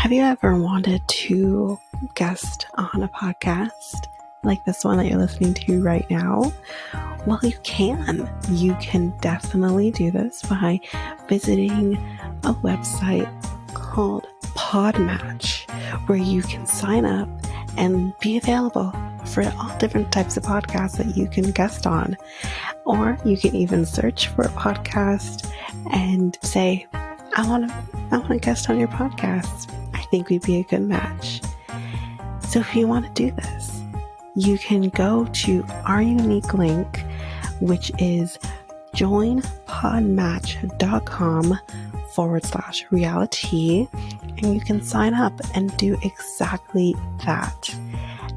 Have you ever wanted to guest on a podcast like this one that you're listening to right now? Well, you can. You can definitely do this by visiting a website called Podmatch, where you can sign up and be available for all different types of podcasts that you can guest on. Or you can even search for a podcast and say, I want to guest on your podcast. I think we'd be a good match. So if you want to do this, you can go to our unique link, which is joinpodmatch.com/reality, and you can sign up and do exactly that.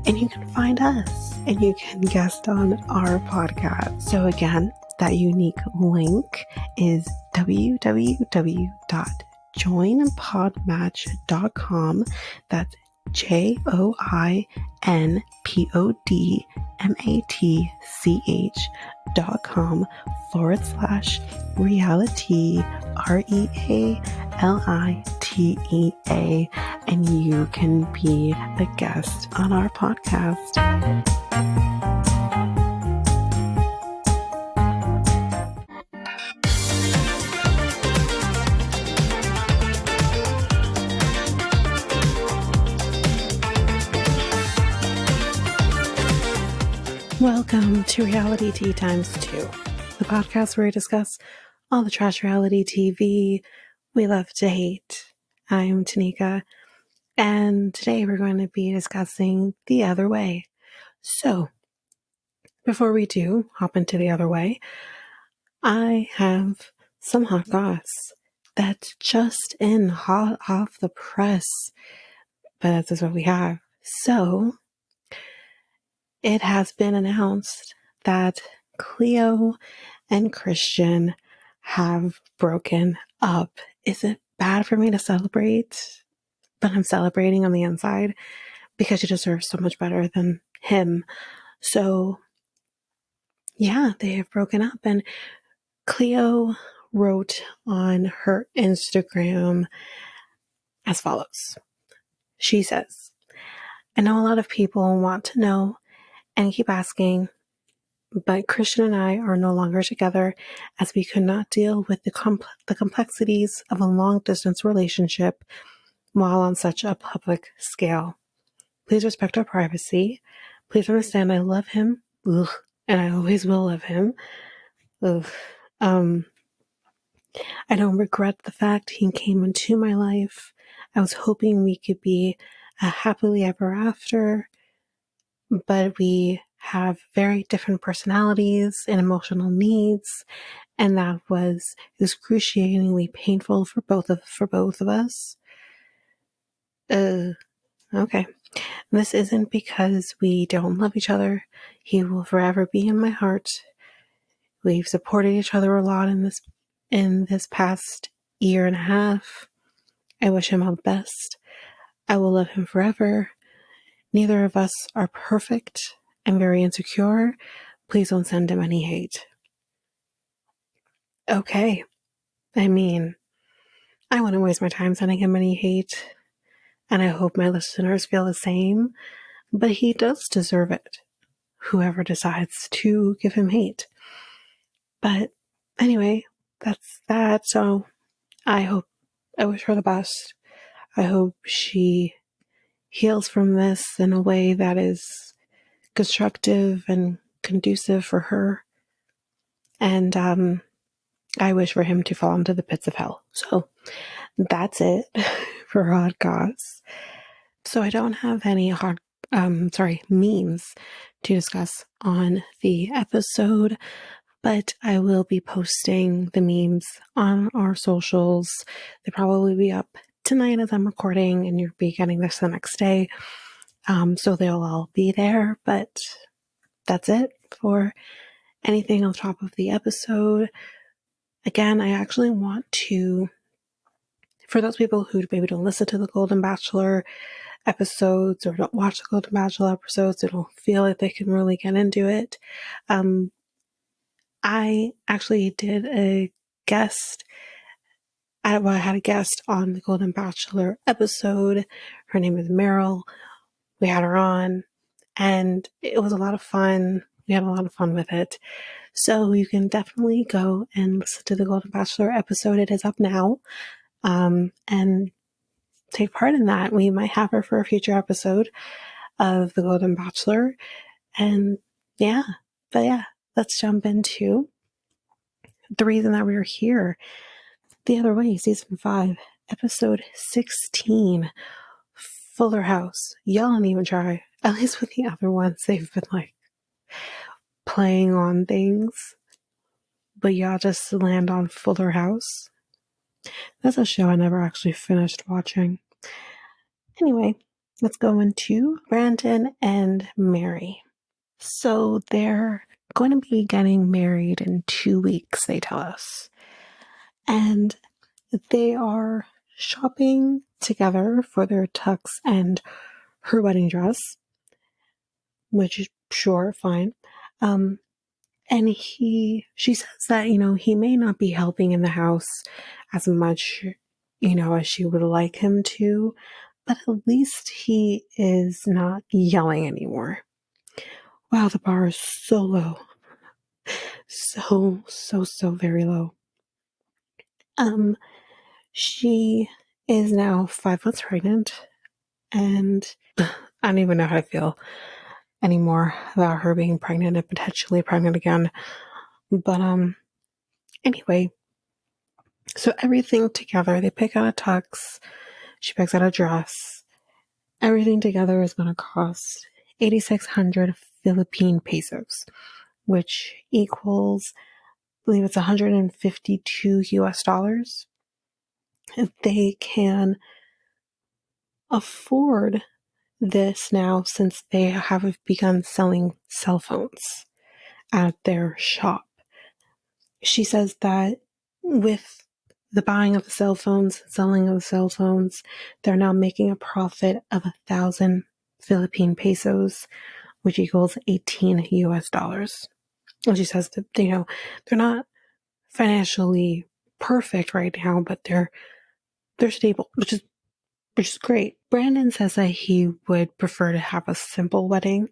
And you can find us and you can guest on our podcast. So again, that unique link is www.joinpodmatch.com. That's joinpodmatch.com/reality, REALITEA, and you can be a guest on our podcast. Welcome to Reality Tea Times 2, the podcast where we discuss all the trash reality TV we love to hate. I'm Tanika, and today we're going to be discussing The Other Way. So, before we do hop into The Other Way, I have some hot goss that's just in hot off the press, but that's what we have. So, it has been announced that Cleo and Christian have broken up. Is it bad for me to celebrate? But I'm celebrating on the inside because she deserves so much better than him. So, yeah, they have broken up. And Cleo wrote on her Instagram as follows. She says, I know a lot of people want to know and keep asking, but Christian and I are no longer together as we could not deal with the complexities of a long-distance relationship while on such a public scale. Please respect our privacy. Please understand I love him, and I always will love him. I don't regret the fact he came into my life. I was hoping we could be a happily ever after, but we have very different personalities and emotional needs, and that was excruciatingly painful for both of us. Okay. This isn't because we don't love each other. He will forever be in my heart. We've supported each other a lot in this past year and a half. I wish him all the best. I will love him forever. Neither of us are perfect. I'm very insecure. Please don't send him any hate. Okay. I mean, I wouldn't waste my time sending him any hate, and I hope my listeners feel the same, but he does deserve it, whoever decides to give him hate. But anyway, that's that. So I wish her the best. I hope she heals from this in a way that is constructive and conducive for her. And I wish for him to fall into the pits of hell. So that's it for hot goss. So I don't have any memes to discuss on the episode, but I will be posting the memes on our socials. They'll probably be up tonight as I'm recording, and you'll be getting this the next day. So they'll all be there, but that's it for anything on top of the episode. Again, I actually want to, for those people who maybe don't listen to the Golden Bachelor episodes or don't watch the Golden Bachelor episodes, they don't feel like they can really get into it. I actually did a guest I had a guest on the Golden Bachelor episode. Her name is Meryl. We had her on, and it was a lot of fun. We had a lot of fun with it. So you can definitely go and listen to the Golden Bachelor episode. It is up now. And take part in that. We might have her for a future episode of the Golden Bachelor. And let's jump into the reason that we are here. The Other Way, Season 5, Episode 16, Fuller House. Y'all don't even try. At least with the other ones, they've been like playing on things. But y'all just land on Fuller House. That's a show I never actually finished watching. Anyway, let's go into Brandan and Mary. So they're going to be getting married in 2 weeks, they tell us. And they are shopping together for their tux and her wedding dress, which is sure, fine. And she says that, he may not be helping in the house as much, as she would like him to, but at least he is not yelling anymore. Wow, the bar is so low. So very low. She is now 5 months pregnant, and I don't even know how to feel anymore about her being pregnant and potentially pregnant again. But anyway, so everything together, they pick out a tux, she picks out a dress. Everything together is going to cost 8,600 Philippine pesos, which equals, I believe it's 152 US dollars. They can afford this now since they have begun selling cell phones at their shop. She says that with the buying of the cell phones, selling of the cell phones, they're now making a profit of 1,000 Philippine pesos, which equals 18 US dollars. And she says that, they're not financially perfect right now, but they're stable, which is great. Brandan says that he would prefer to have a simple wedding.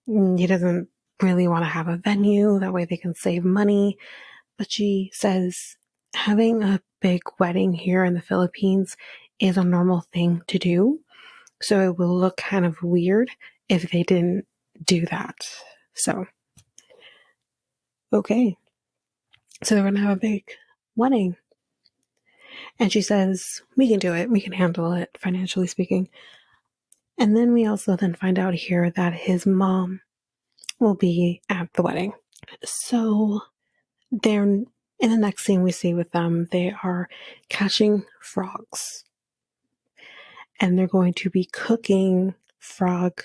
He doesn't really want to have a venue, that way they can save money. But she says having a big wedding here in the Philippines is a normal thing to do. So it will look kind of weird if they didn't do that. So, okay. So they're going to have a big wedding. And she says, we can do it. We can handle it, financially speaking. And then we also then find out here that his mom will be at the wedding. So they're, in the next scene we see with them, they are catching frogs. And they're going to be cooking frog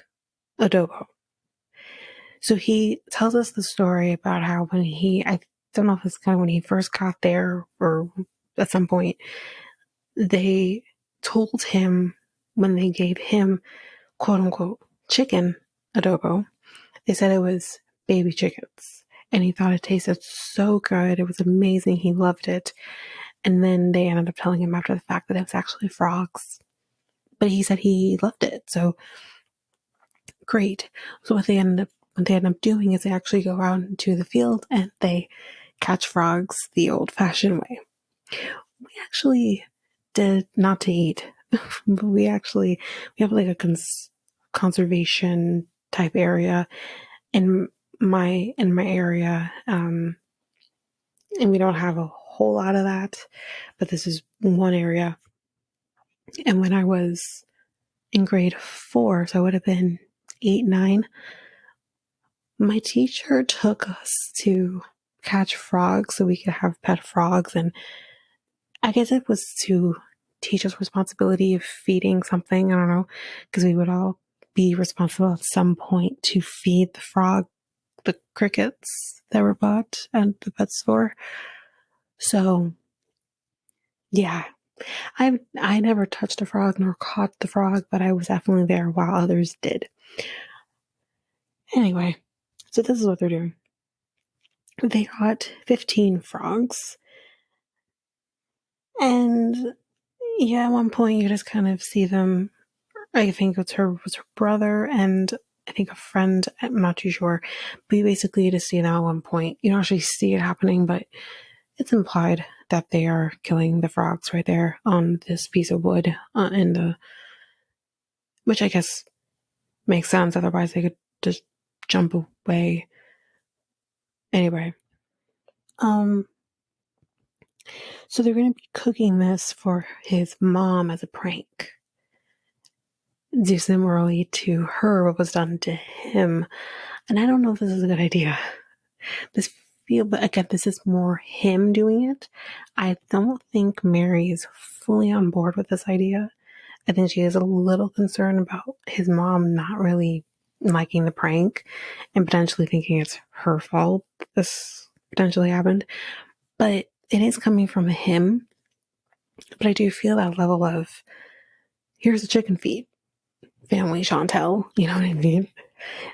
adobo. So he tells us the story about how when I don't know if it's kind of when he first got there or at some point, they told him when they gave him quote unquote chicken adobo, they said it was baby chickens. And he thought it tasted so good. It was amazing. He loved it. And then they ended up telling him after the fact that it was actually frogs. But he said he loved it. So great. So what they end up doing is they actually go out into the field and they catch frogs the old-fashioned way. We actually did not to eat, but we have like a conservation type area in my area, and we don't have a whole lot of that, but this is one area. And when I was in grade 4, so I would have been 8, 9, my teacher took us to catch frogs so we could have pet frogs, and I guess it was to teach us responsibility of feeding something, I don't know, because we would all be responsible at some point to feed the frog the crickets that were bought at the pet store. So yeah, I never touched a frog nor caught the frog, but I was definitely there while others did. Anyway, so this is what they're doing. They caught 15 frogs, Yeah, at one point you just kind of see them. I think it was her brother and I think a friend. I'm not too sure, but you basically just see them at one point. You don't actually see it happening, but it's implied that they are killing the frogs right there on this piece of wood, which I guess makes sense. Otherwise, they could just jump away. Anyway, um, so they're going to be cooking this for his mom as a prank. Do similarly to her what was done to him. And I don't know if this is a good idea. But again, this is more him doing it. I don't think Mary is fully on board with this idea. I think she is a little concerned about his mom not really liking the prank and potentially thinking it's her fault this potentially happened. But it is coming from him. But I do feel that level of here's a chicken feed, family Chantel. You know what I mean?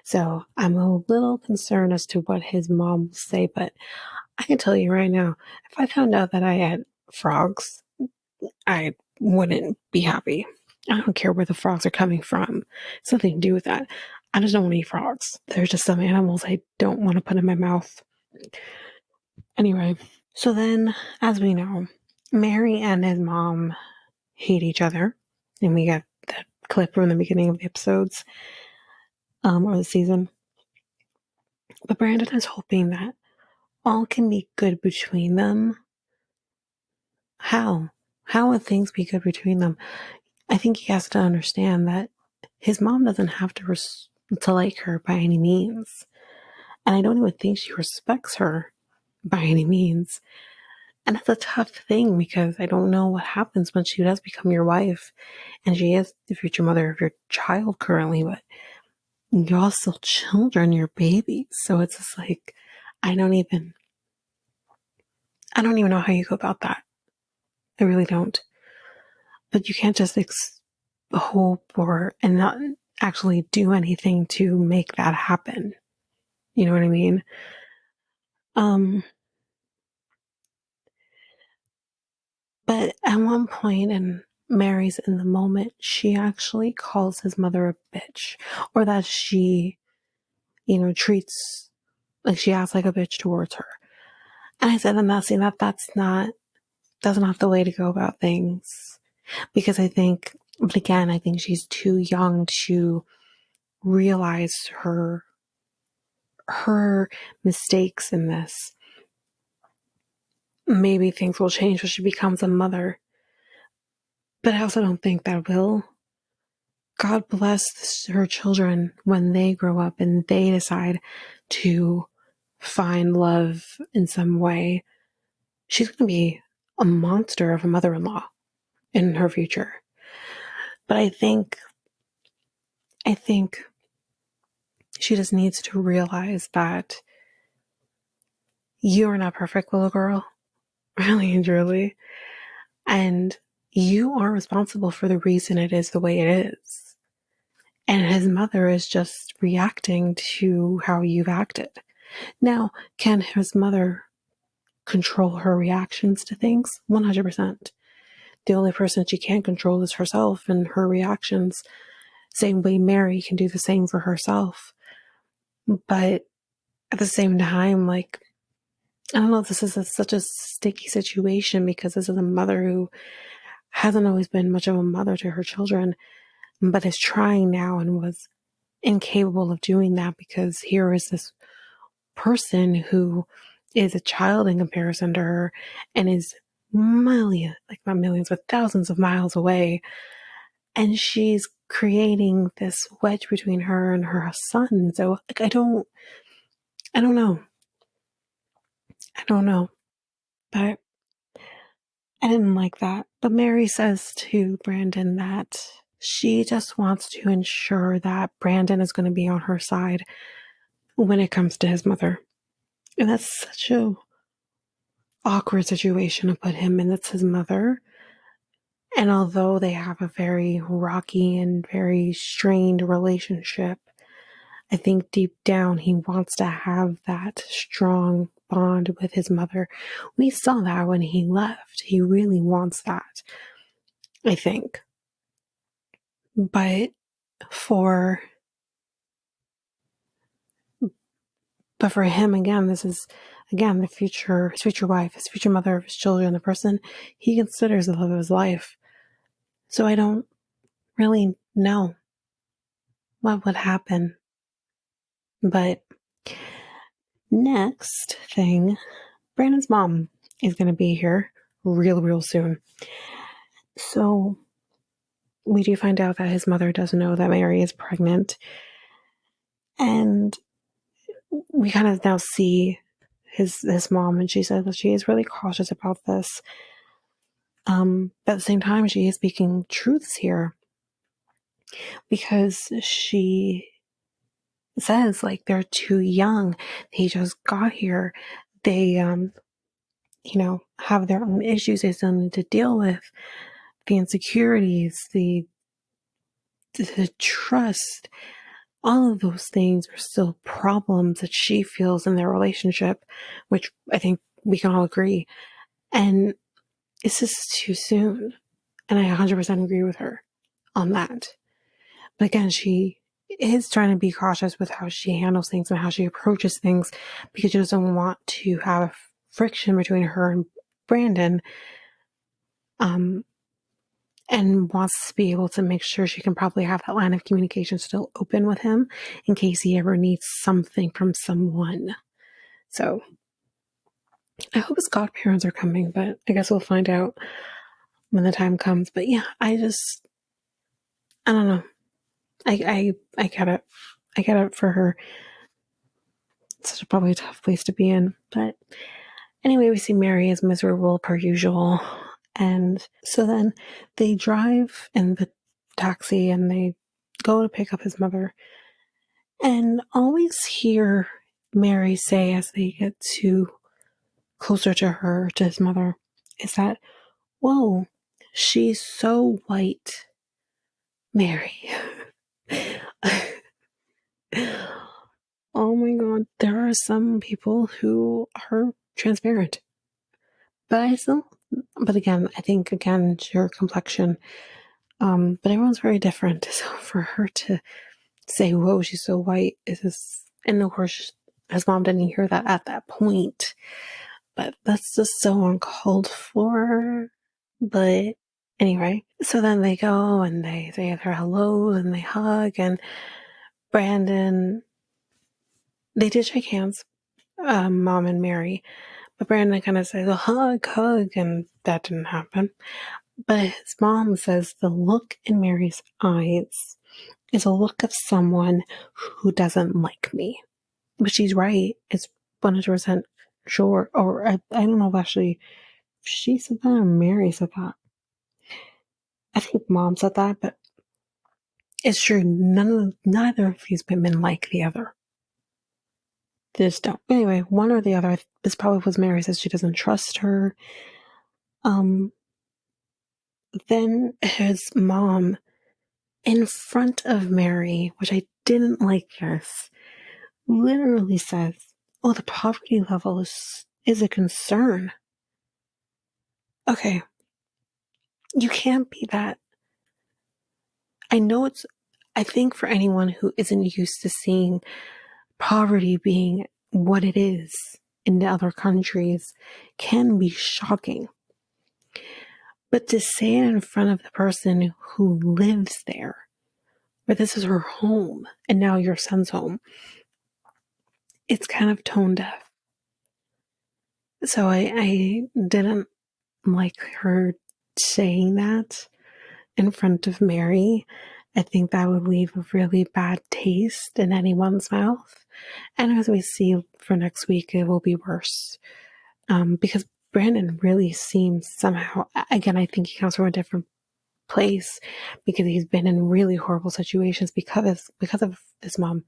So I'm a little concerned as to what his mom will say, but I can tell you right now, if I found out that I had frogs, I wouldn't be happy. I don't care where the frogs are coming from. It's nothing to do with that. I just don't want to eat frogs. There's just some animals I don't want to put in my mouth. Anyway, so then, as we know, Mary and his mom hate each other. And we got that clip from the beginning of the episodes, or the season. But Brandan is hoping that all can be good between them. How? How would things be good between them? I think he has to understand that his mom doesn't have to like her by any means. And I don't even think she respects her by any means. And that's a tough thing because I don't know what happens when she does become your wife and she is the future mother of your child currently, but you're all still children, you're babies. So it's just like, I don't even know how you go about that. I really don't. But you can't just hope and not actually do anything to make that happen. You know what I mean? Um, but at one point, and Mary's in the moment, she actually calls his mother a bitch, or that she, treats like she acts like a bitch towards her. And I said, I'm not saying that that's not the way to go about things, because but again, I think she's too young to realize her mistakes in this. Maybe things will change when she becomes a mother. But I also don't think that will. God bless her children when they grow up and they decide to find love in some way. She's going to be a monster of a mother-in-law in her future. But I think she just needs to realize that you're not perfect, little girl. Really and truly. And you are responsible for the reason it is the way it is. And his mother is just reacting to how you've acted. Now, can his mother control her reactions to things? 100%. The only person she can't control is herself and her reactions. Same way Mary can do the same for herself. But at the same time, like, I don't know, this is such a sticky situation because this is a mother who hasn't always been much of a mother to her children, but is trying now and was incapable of doing that because here is this person who is a child in comparison to her and is like not millions, but thousands of miles away. And she's creating this wedge between her and her son. So like, I don't know. I don't know. But I didn't like that. But Mary says to Brandan that she just wants to ensure that Brandan is going to be on her side when it comes to his mother. And that's such a awkward situation to put him in. It's his mother. And although they have a very rocky and very strained relationship, I think deep down he wants to have that strong bond with his mother. We saw that when he left. He really wants that. I think. But for him, again, this is, again, his future wife, his future mother of his children, the person he considers the love of his life. So I don't really know what would happen. But next thing, Brandon's mom is going to be here real soon. So we do find out that his mother does know that Mary is pregnant. And we kind of now see his mom, and she says that she is really cautious about this. But at the same time, she is speaking truths here, because she says, like, they're too young. They just got here. They, have their own issues they still need to deal with. The insecurities, the trust, all of those things are still problems that she feels in their relationship, which I think we can all agree. And it's just too soon. And I 100% agree with her on that. But again, she is trying to be cautious with how she handles things and how she approaches things, because she doesn't want to have friction between her and Brandan, and wants to be able to make sure she can probably have that line of communication still open with him in case he ever needs something from someone. So I hope his godparents are coming, but I guess we'll find out when the time comes. But yeah, I don't know. I get it. I get it for her. It's such a probably a tough place to be in. But anyway, we see Mary is miserable per usual. And so then they drive in the taxi and they go to pick up his mother. And always hear Mary say, as they get closer to her, to his mother, is that, whoa, she's so white, Mary. Oh my God, there are some people who are transparent. But again, I think, again, your complexion, but everyone's very different. So for her to say, whoa, she's so white, is this, and of course, his mom didn't hear that at that point, but that's just so uncalled for. But anyway, so then they go and they say their hellos and they hug, and Brandan, they did shake hands, mom and Mary, but Brandan kind of says, a hug, and that didn't happen. But his mom says the look in Mary's eyes is a look of someone who doesn't like me. But she's right. It's 100% sure. Or I don't know if actually she said that or Mary said that. I think mom said that, but it's true. Neither of these women like the other. They just don't. Anyway, one or the other. This probably was Mary, says she doesn't trust her. Then his mom, in front of Mary, which I didn't like this, literally says, oh, the poverty level is a concern. Okay. You can't be that. I think for anyone who isn't used to seeing poverty being what it is in other countries, can be shocking. But to say it in front of the person who lives there, where this is her home and now your son's home, it's kind of tone deaf. So I didn't like her saying that in front of Mary. I think that would leave a really bad taste in anyone's mouth. And as we see for next week, it will be worse. Because Brandan really seems somehow, again, I think he comes from a different place because he's been in really horrible situations because of his mom.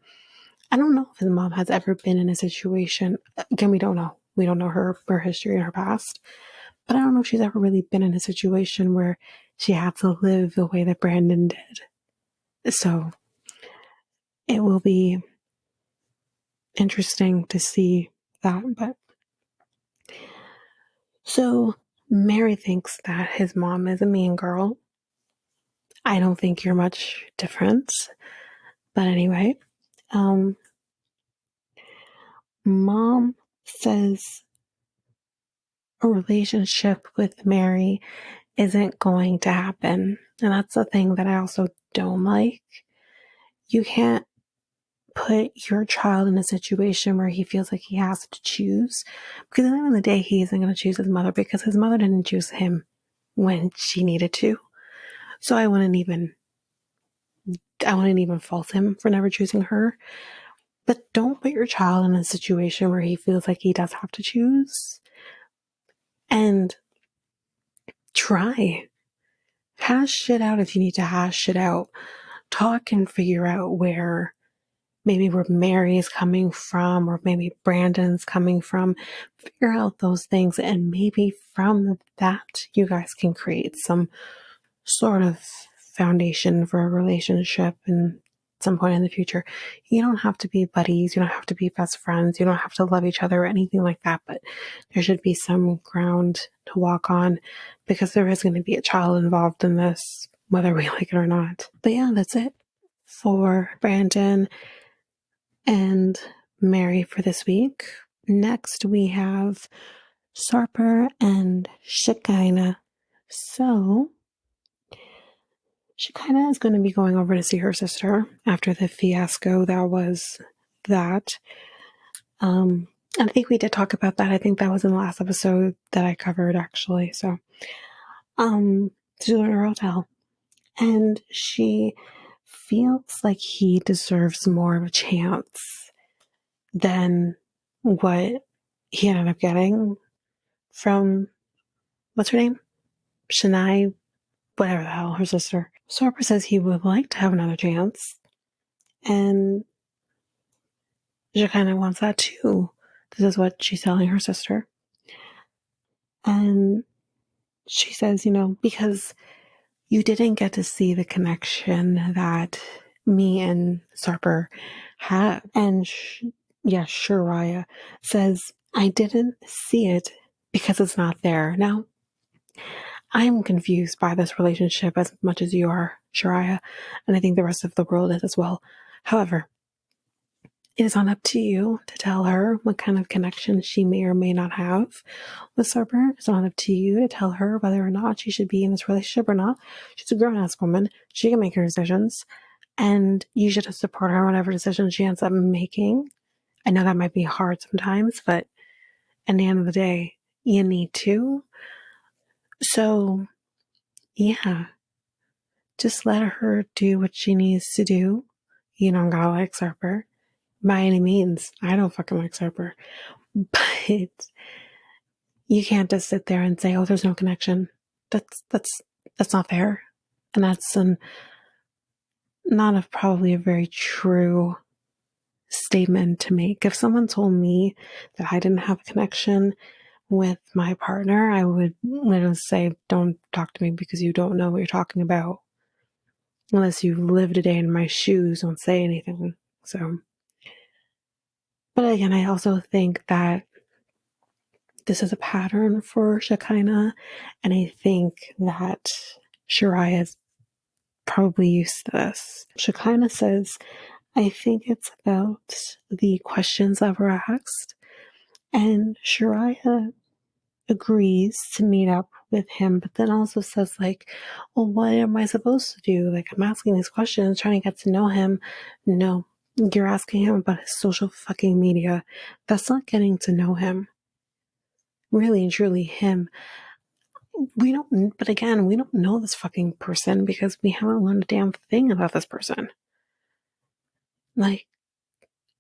I don't know if his mom has ever been in a situation. Again, we don't know. We don't know her history and her past. But I don't know if she's ever really been in a situation where she had to live the way that Brandan did. So it will be interesting to see that. But so Mary thinks that his mom is a mean girl. I don't think you're much different. But anyway, Mom says a relationship with Mary isn't going to happen. And that's the thing that I also don't like. You can't put your child in a situation where he feels like he has to choose. Because at the end of the day, he isn't going to choose his mother because his mother didn't choose him when she needed to. So I wouldn't even fault him for never choosing her. But don't put your child in a situation where he feels like he does have to choose. And try. Hash shit out if you need to hash shit out. Talk and figure out where Mary is coming from, or maybe Brandan's coming from. Figure out those things, and maybe from that, you guys can create some sort of foundation for a relationship in some point in the future. You don't have to be buddies, you don't have to be best friends, you don't have to love each other or anything like that, but there should be some ground to walk on, because there is going to be a child involved in this, whether we like it or not. But yeah, that's it for Brandan and Mary for this week. Next we have Sarper and Shekinah. So Shekinah is going to be going over to see her sister after the fiasco that was that. I think we did talk about that. I think that was in the last episode that I covered, actually. So, she's in her hotel, and she feels like he deserves more of a chance than what he ended up getting from, what's her name? Shania, whatever the hell, her sister. Sarper says he would like to have another chance, and she kind of wants that too. This is what she's telling her sister. And she says, because you didn't get to see the connection that me and Sarper had. And Shariah says, I didn't see it because it's not there. Now, I'm confused by this relationship as much as you are, Shariah, and I think the rest of the world is as well. However, it is not up to you to tell her what kind of connection she may or may not have with Sarper. It's not up to you to tell her whether or not she should be in this relationship or not. She's a grown-ass woman. She can make her decisions, and you should support her in whatever decision she ends up making. I know that might be hard sometimes, but at the end of the day, you need to. So, yeah, just let her do what she needs to do. You don't gotta like Sarper by any means. I don't fucking like Sarper. But you can't just sit there and say, oh, there's no connection. That's not fair. And that's probably a very true statement to make. If someone told me that I didn't have a connection with my partner, I would literally say, don't talk to me because you don't know what you're talking about. Unless you've lived a day in my shoes, don't say anything. So, but again, I also think that this is a pattern for Shekinah, and I think that Shariah is probably used to this. Shekinah says, I think it's about the questions that were asked, and Shariah agrees to meet up with him, but then also says, like, well, what am I supposed to do? Like, I'm asking these questions, trying to get to know him. No, you're asking him about his social fucking media. That's not getting to know him. Really and truly him. But again, we don't know this fucking person because we haven't learned a damn thing about this person. Like,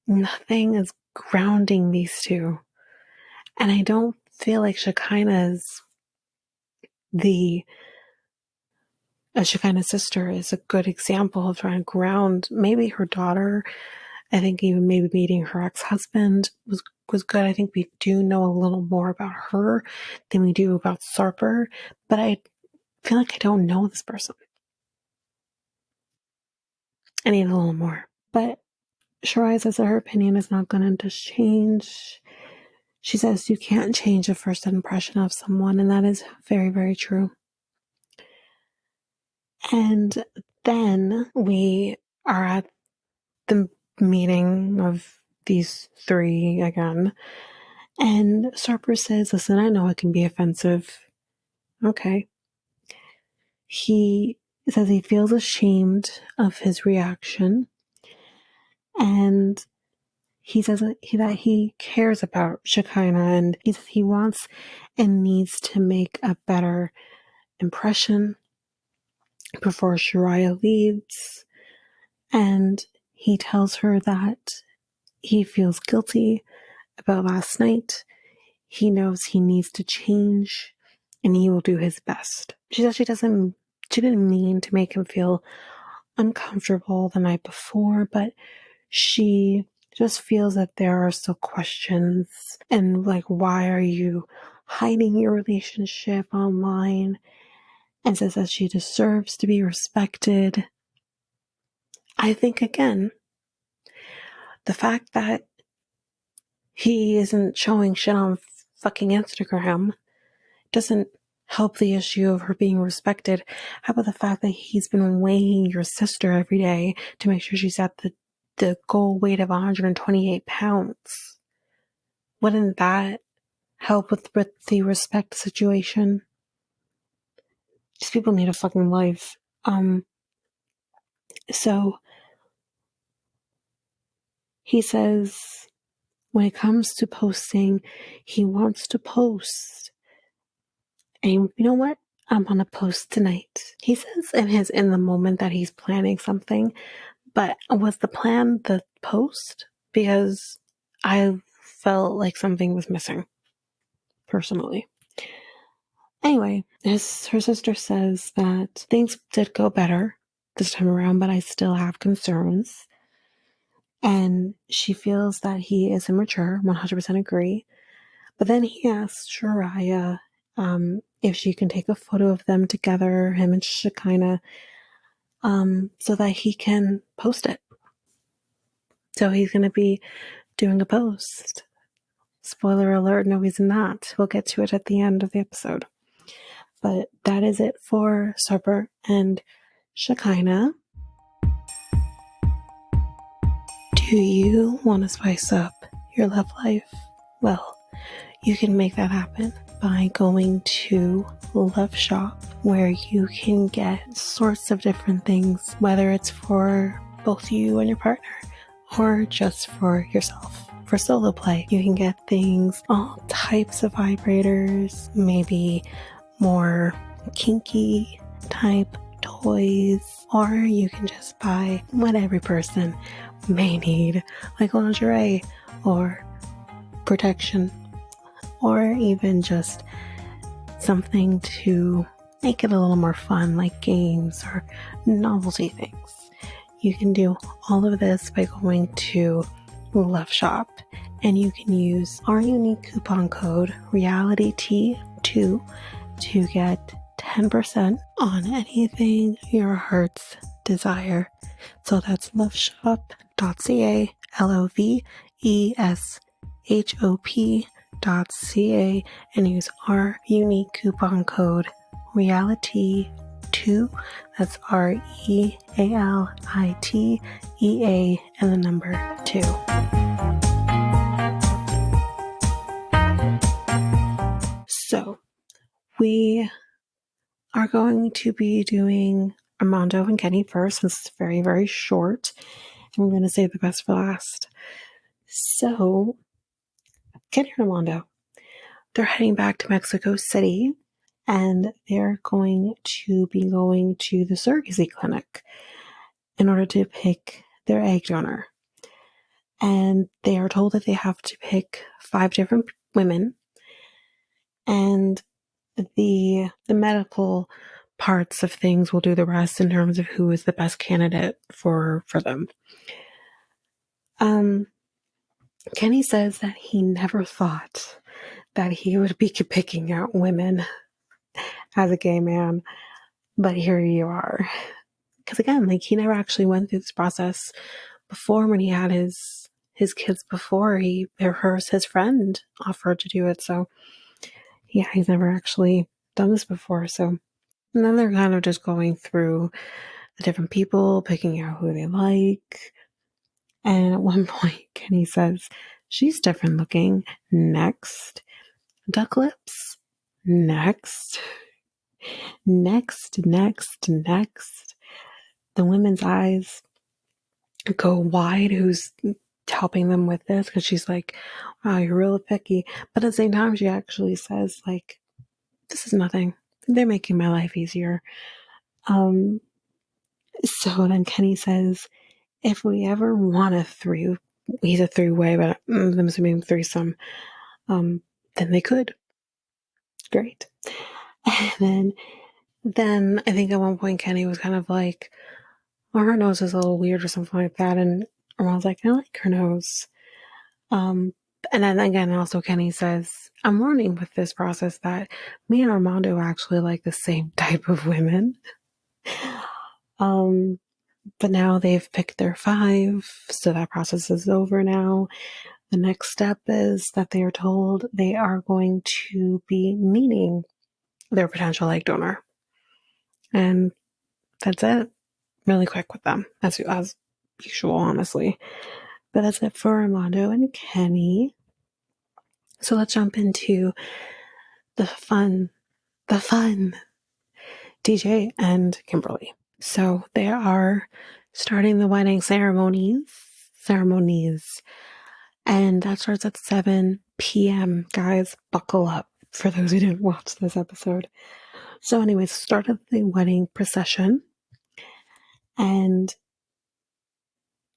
nothing is grounding these two. And I don't feel like Shekinah's sister is a good example of trying to ground. Maybe her daughter, I think even maybe meeting her ex-husband was good. I think we do know a little more about her than we do about Sarper, but I feel like I don't know this person. I need a little more. But Shariah says that her opinion is not going to change. She says you can't change a first impression of someone, and that is very, very true. And then we are at the meeting of these three again. And Sarper says, listen, I know it can be offensive. Okay. He says he feels ashamed of his reaction. And he says that he cares about Shekinah, and he wants and needs to make a better impression before Shariah leaves. And he tells her that he feels guilty about last night. He knows he needs to change, and he will do his best. She says she didn't mean to make him feel uncomfortable the night before, but she just feels that there are still questions and like, why are you hiding your relationship online? And says that she deserves to be respected. I think, again, the fact that he isn't showing shit on fucking Instagram doesn't help the issue of her being respected. How about the fact that he's been weighing your sister every day to make sure she's at the goal weight of 128 pounds? Wouldn't that help with the respect situation? These people need a fucking life. So he says when it comes to posting, he wants to post. And you know what? I'm gonna post tonight. He says in the moment that he's planning something, but was the plan the post? Because I felt like something was missing, personally. Anyway, her sister says that things did go better this time around, but I still have concerns. And she feels that he is immature, 100% agree. But then he asks Shariah if she can take a photo of them together, him and Shekinah, so that he can post it. So he's going to be doing a post. Spoiler alert, no, he's not. We'll get to it at the end of the episode. But that is it for Sarper and Shekinah. Do you want to spice up your love life? Well, you can make that happen by going to Love Shop, where you can get sorts of different things, whether it's for both you and your partner or just for yourself. For solo play, you can get things, all types of vibrators, maybe more kinky type toys, or you can just buy what every person may need, like lingerie or protection, or even just something to make it a little more fun, like games or novelty things. You can do all of this by going to Love Shop, and you can use our unique coupon code REALITYT2 to get 10% on anything your hearts desire. So that's loveshop.ca, LOVESHOP.ca, and use our unique coupon code REALITY2. That's REALITEA and the number 2. So we are going to be doing Armando and Kenny first, since it's very, very short. And we're going to save the best for last. So, Kenny and Armando, they're heading back to Mexico City, and they're going to be going to the surrogacy clinic in order to pick their egg donor. And they are told that they have to pick 5 different women, and the medical parts of things will do the rest in terms of who is the best candidate for them. Kenny says that he never thought that he would be picking out women as a gay man, but here you are. Because again, like, he never actually went through this process before. When he had his kids before, his friend offered to do it. So yeah, he's never actually done this before. So And then they're kind of just going through the different people, picking out who they like. And at one point, Kenny says, she's different looking. Next. Duck lips. Next. Next. The women's eyes go wide. Who's helping them with this? Because she's like, wow, you're really picky. But at the same time, she actually says, like, this is nothing. They're making my life easier. So then Kenny says, if we ever want he's a three-way, but I'm assuming threesome, then they could. Great. And then I think at one point Kenny was kind of like, well, her nose is a little weird or something like that. And Armando's like, I like her nose. And then again, also Kenny says, I'm learning with this process that me and Armando actually like the same type of women. But now they've picked their five, so that process is over now. The next step is that they are told they are going to be meeting their potential egg donor. And that's it. Really quick with them, as usual, honestly. But that's it for Armando and Kenny. So let's jump into the fun. TJ and Kimberly. So they are starting the wedding ceremonies. And that starts at 7 p.m. Guys, buckle up for those who didn't watch this episode. So anyways, start of the wedding procession. And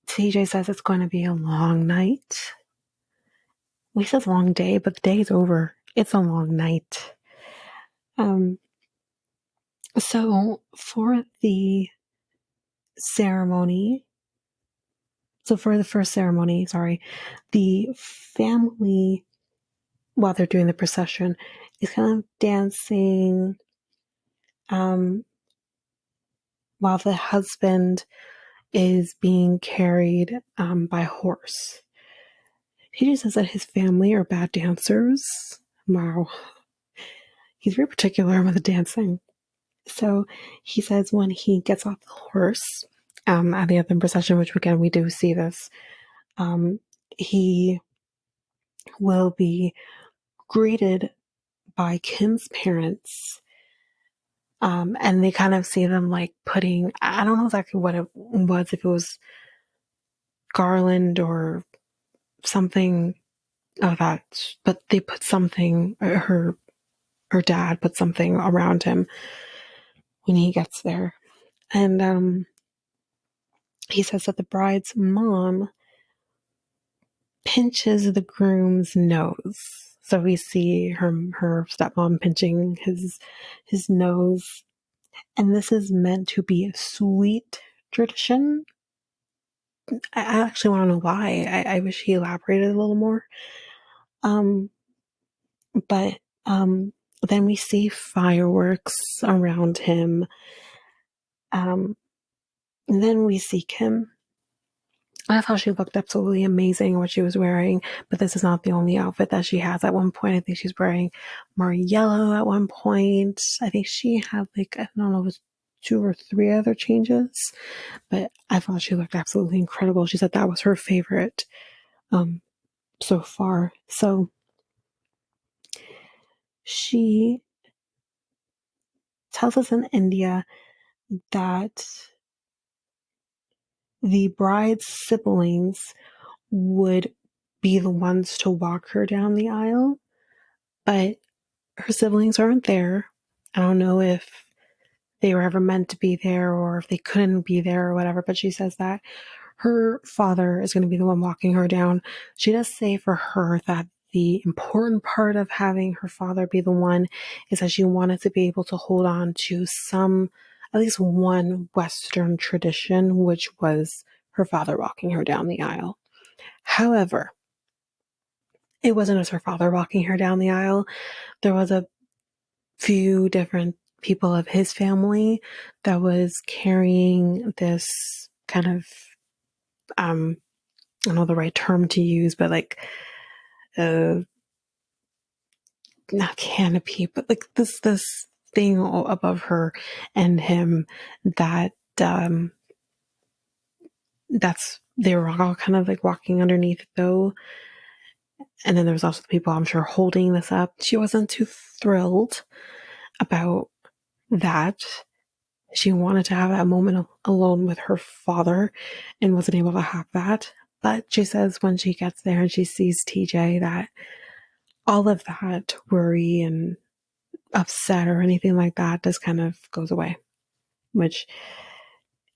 TJ says it's going to be a long night. We said long day, but the day is over. It's a long night. So for the ceremony, for the first ceremony, the family, while they're doing the procession, is kind of dancing, while the husband is being carried by a horse. He just says that his family are bad dancers. Wow. He's very particular with the dancing. So he says when he gets off the horse at the end of the procession, which again, we do see this, he will be greeted by Kim's parents. And they kind of see them like putting, I don't know exactly what it was, if it was garland or something of that, but they put something, her dad put something around him when he gets there. And he says that the bride's mom pinches the groom's nose. So we see her stepmom pinching his nose. And this is meant to be a sweet tradition. I actually want to know why. I wish he elaborated a little more. But then we see fireworks around him. And then we see Kim. I thought she looked absolutely amazing what she was wearing, but this is not the only outfit that she has. At one point, I think she's wearing more yellow at one point. I think she had like, I don't know, it was 2 or 3 other changes, but I thought she looked absolutely incredible. She said that was her favorite so far. So she tells us in India that the bride's siblings would be the ones to walk her down the aisle, but her siblings aren't there. I don't know if they were ever meant to be there or if they couldn't be there or whatever, but she says that her father is going to be the one walking her down. She does say for her that the important part of having her father be the one is that she wanted to be able to hold on to at least one Western tradition, which was her father walking her down the aisle. However, it wasn't just her father walking her down the aisle. There was a few different people of his family that was carrying this kind of, I don't know the right term to use, but like, not canopy, but like this thing above her and him that they were all kind of like walking underneath though. And then there was also the people, I'm sure, holding this up. She wasn't too thrilled about that. She wanted to have that moment alone with her father and wasn't able to have that. But she says when she gets there and she sees TJ that all of that worry and upset or anything like that just kind of goes away, which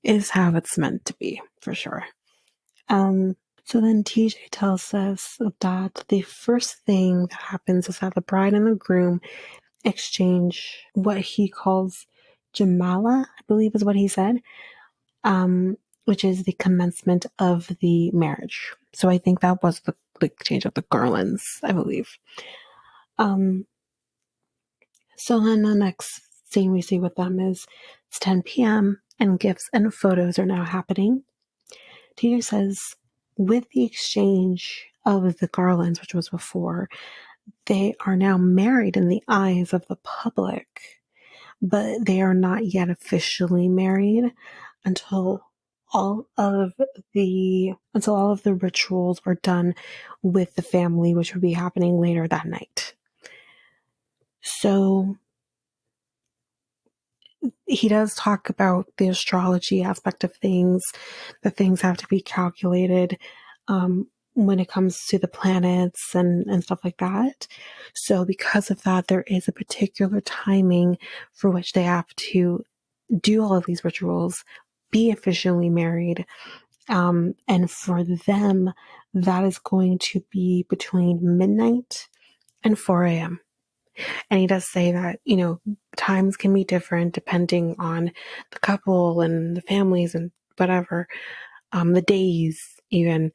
is how it's meant to be for sure. So then TJ tells us that the first thing that happens is that the bride and the groom exchange what he calls Jamala, I believe is what he said, which is the commencement of the marriage. So I think that was the exchange of the garlands, I believe. So then the next scene we see with them is it's 10 p.m. and gifts and photos are now happening. TJ says, with the exchange of the garlands, which was before, they are now married in the eyes of the public, but they are not yet officially married until all of the rituals are done with the family, which would be happening later that night. So he does talk about the astrology aspect of things, that things have to be calculated when it comes to the planets and stuff like that. So because of that, there is a particular timing for which they have to do all of these rituals, be officially married. And for them, that is going to be between midnight and 4 a.m. And he does say that, times can be different depending on the couple and the families and whatever, the days even.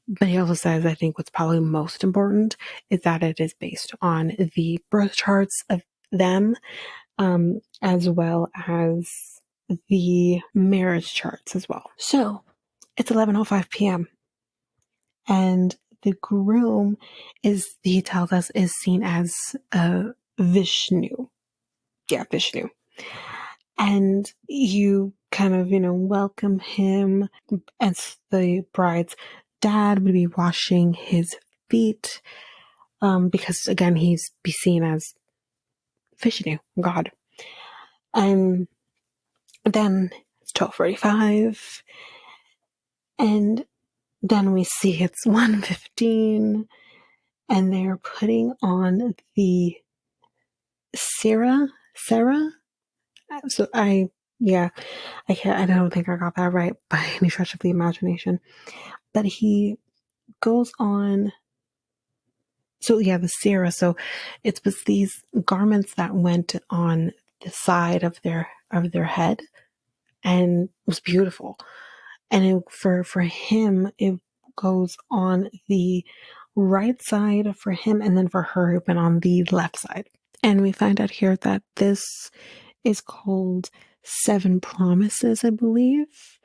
But he also says, I think what's probably most important is that it is based on the birth charts of them, as well as the marriage charts as well. So it's 11:05 p.m. and the groom he tells us, is seen as Vishnu. Yeah, Vishnu. And you kind of, welcome him as the bride's dad would be washing his feet, because again, he's be seen as Vishnu, God. And then it's 12:45, and then we see it's 1:15, and they're putting on the Sarah. So I don't think I got that right by any stretch of the imagination. But he goes on. So yeah, the Sarah. So it was these garments that went on the side of their head, and it was beautiful. And for him, it goes on the right side for him, and then for her, it went on the left side. And we find out here that this is called 7 Promises, I believe.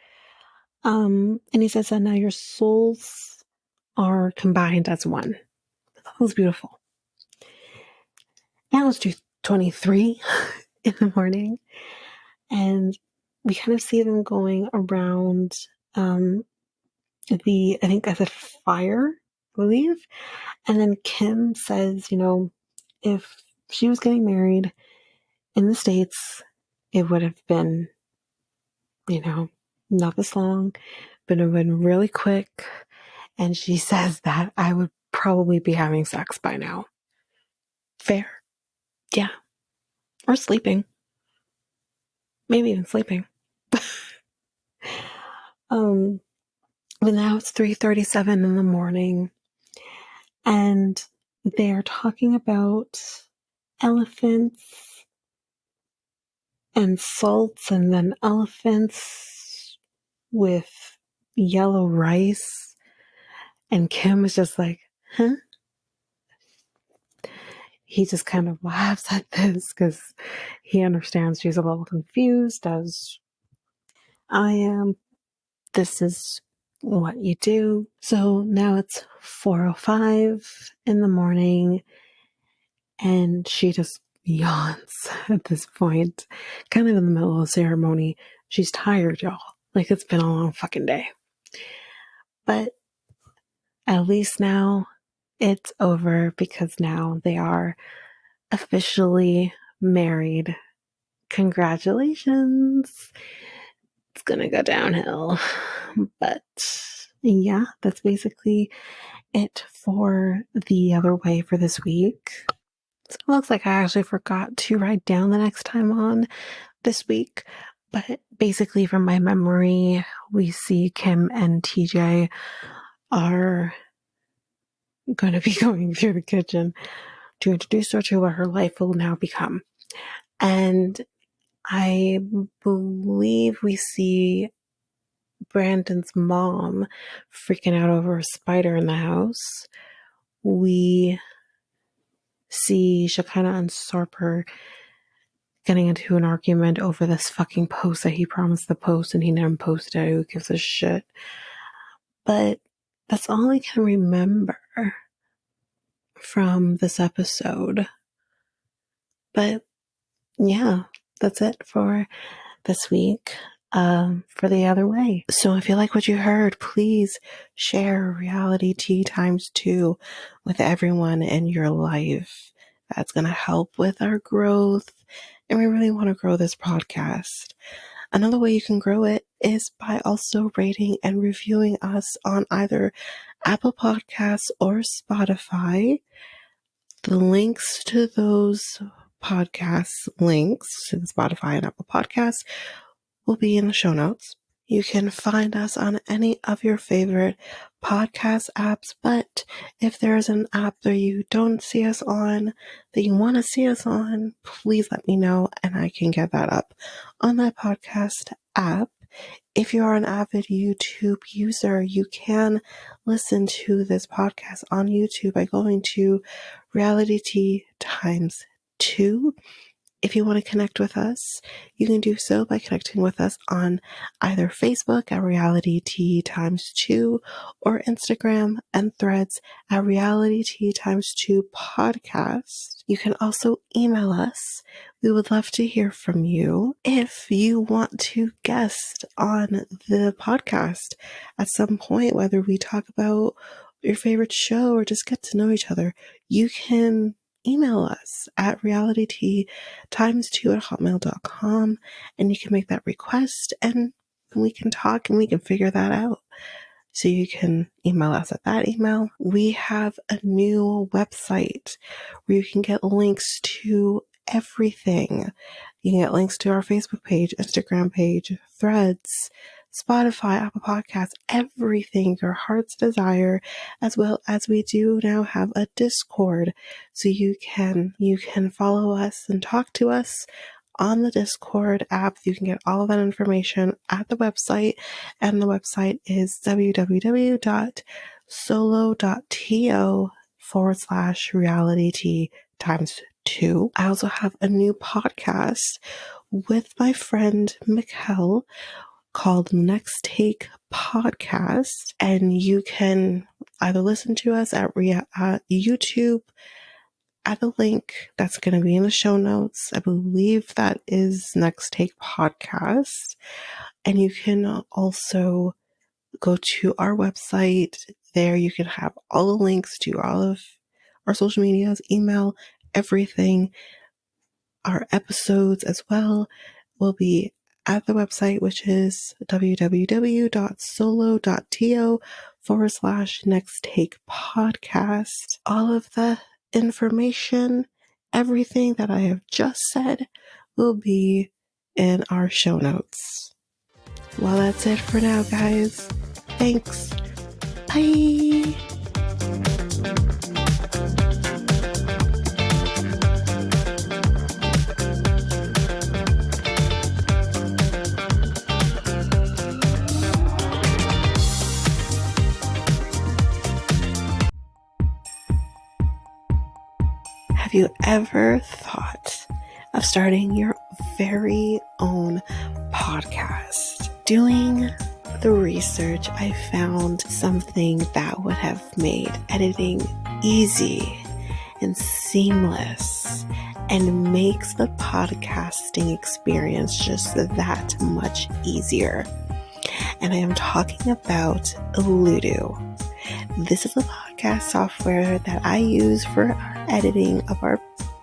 And he says that now your souls are combined as one. That was beautiful. Now it's 2:23 in the morning, and we kind of see them going around I think I said fire, I believe. And then Kim says, if she was getting married in the States, it would have been, not this long, but it would have been really quick. And she says that I would probably be having sex by now. Fair. Yeah. Or sleeping. Maybe even sleeping. But now it's 3:37 in the morning, and they're talking about elephants and salts, and then elephants with yellow rice. And Kim is just like, huh? He just kind of laughs at this because he understands she's a little confused, as I am. This is what you do. So now it's 4:05 in the morning, and she just, yawns at this point, kind of in the middle of the ceremony. She's tired, y'all. Like, it's been a long fucking day. But at least now it's over, because now they are officially married. Congratulations. It's gonna go downhill. But yeah, that's basically it for the other way for this week. So it looks like I actually forgot to write down the next time on this week. But basically, from my memory, we see Kim and TJ are going to be going through the kitchen to introduce her to what her life will now become. And I believe we see Brandan's mom freaking out over a spider in the house. We see Shekinah and Sarper getting into an argument over this fucking post that he promised to post and he never posted it. Who gives a shit? But that's all I can remember from this episode. But yeah, that's it for this week. For the other way. So if you like what you heard, please share Reality Tea ×2 with everyone in your life. That's going to help with our growth. And we really want to grow this podcast. Another way you can grow it is by also rating and reviewing us on either Apple Podcasts or Spotify. The links to those podcasts, links to the Spotify and Apple Podcasts, will be in the show notes. You can find us on any of your favorite podcast apps, but if there is an app that you don't see us on, that you want to see us on, please let me know and I can get that up on that podcast app. If you are an avid YouTube user, you can listen to this podcast on YouTube by going to Reality Tea ×2. If you want to connect with us, you can do so by connecting with us on either Facebook at Reality Tea ×2 or Instagram and Threads at Reality Tea ×2 podcast. You can also email us. We would love to hear from you. If you want to guest on the podcast at some point, whether we talk about your favorite show or just get to know each other, you can email us at realitytea ×2@hotmail.com and you can make that request and we can talk and we can figure that out. So you can email us at that email. We have a new website where you can get links to everything. You can get links to our Facebook page, Instagram page, Threads, Spotify, Apple Podcasts, everything your heart's desire, as well as we do now have a Discord. So you can follow us and talk to us on the Discord app. You can get all of that information at the website, and the website is www.solo.to/reality ×2. I also have a new podcast with my friend Mikkel called Next Take Podcast, and you can either listen to us at YouTube at the link that's going to be in the show notes. I believe that is Next Take Podcast, and you can also go to our website. There you can have all the links to all of our social medias, email, everything. Our episodes as well will be at the website, which is www.solo.to/Next Take Podcast. All of the information, everything that I have just said, will be in our show notes. Well, that's it for now, guys. Thanks. Bye. Have you ever thought of starting your very own podcast? Doing the research, I found something that would have made editing easy and seamless and makes the podcasting experience just that much easier. And I am talking about Ludo. This is a podcast software that I use for editing of our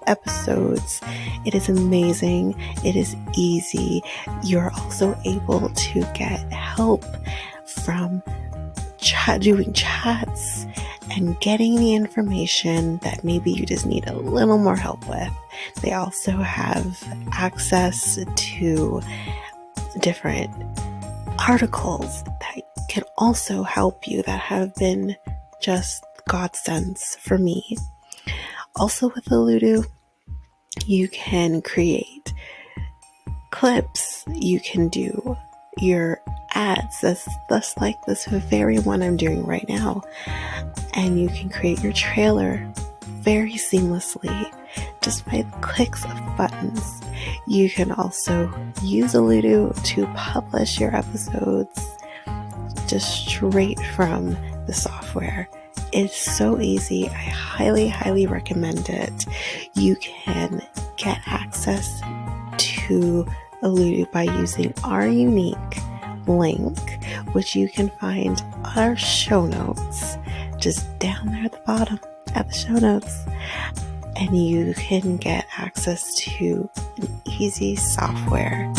episodes. It is amazing. It is easy. You're also able to get help from doing chats and getting the information that maybe you just need a little more help with. They also have access to different articles that can also help you that have been just godsends for me. Also with Ludo, you can create clips. You can do your ads, that's like this very one I'm doing right now. And you can create your trailer very seamlessly just by the clicks of buttons. You can also use Ludo to publish your episodes just straight from the software. It's so easy. I highly, highly recommend it. You can get access to Ludo by using our unique link, which you can find on our show notes, just down there at the bottom at the show notes. And you can get access to an easy software